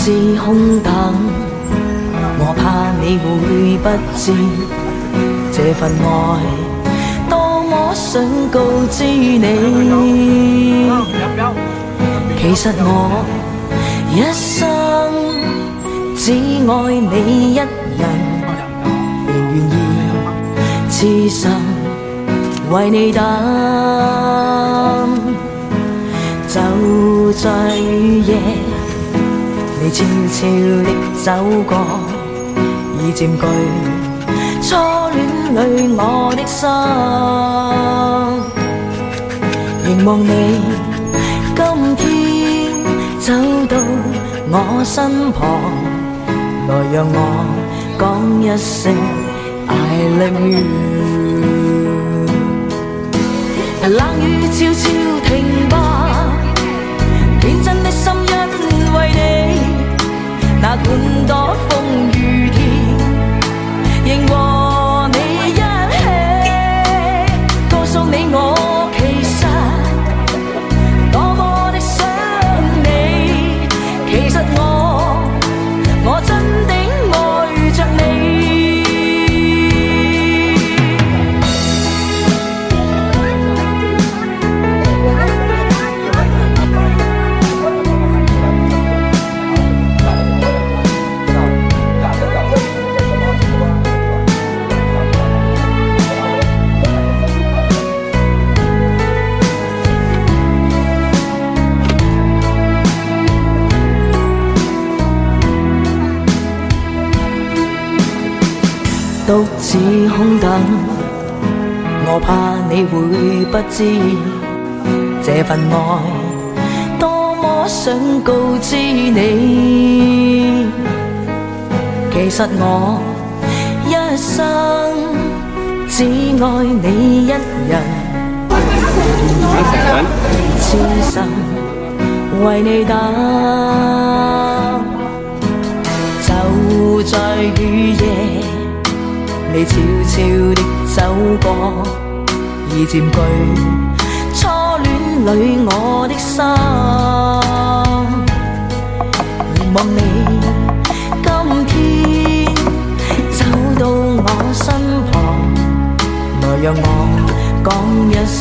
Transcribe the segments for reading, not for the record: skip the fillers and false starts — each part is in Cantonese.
自空等，我怕你會不知這份愛多麼想告知你。其實我一生只愛你一人，仍願意痴心為你等。就在雨夜，你悄悄地走過，已佔據初戀裏我的心。凝望你今天走到我身旁，來讓我講一聲 I love you。 冷雨悄悄停吧，天真的心因為你，哪管多風雨天，仍和你一起，告訴你我其實多麼的想你。其實我真的愛着你。獨自空等，我怕你會不知這份愛多麼想告知你。其實我一生只愛你一人，痴心為你等。就在雨夜，你悄悄地走過，已佔據初戀裏我的心。凝望你今天走到我身旁，來讓我講一聲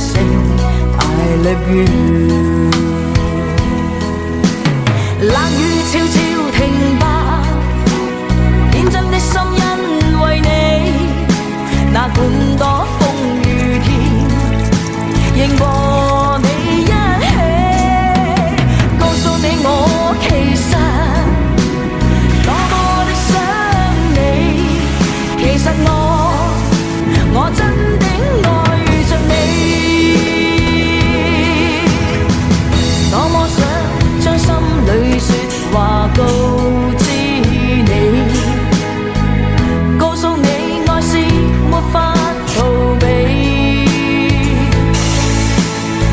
I love you。 冷雨悄悄停吧，天真的心因為你，哪管多風雨天，仍和你一起，告訴你我其實多麼的想你。其實我真的愛着你，多麼想將心裏說話告知你，告訴你愛是沒法逃避，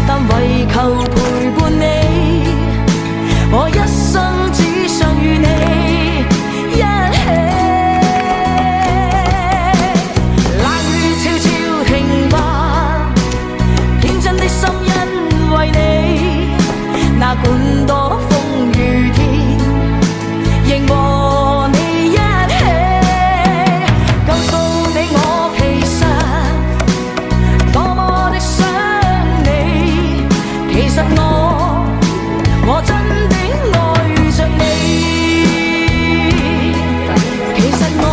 但為求陪伴你，我一生只想與你一起。冷雨悄悄停吧，天真的心因為你，哪管多風雨天，仍和你一起，告訴你我其實多麼的想你。其實我真的愛着你。其實我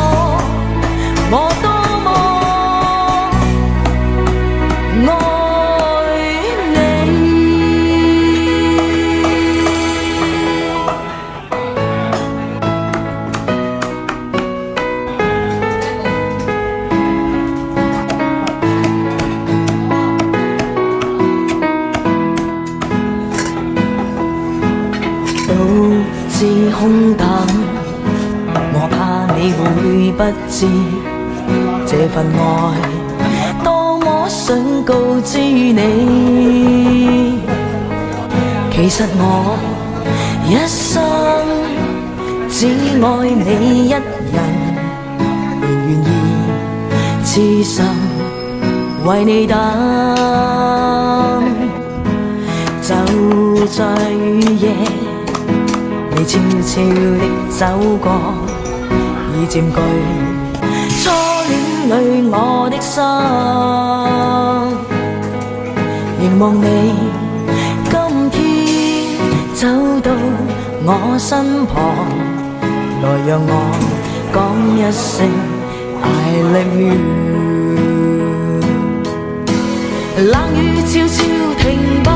多麼愛你。獨自空等，我怕你會不知這份愛多麼想告知你。其實我一生只愛你一人，仍願意痴心為你等。就在雨夜，你悄悄地走過，已佔據初戀裏我的心。凝望你今天走到我身旁，來讓我講一聲 I love you。冷雨悄悄停吧，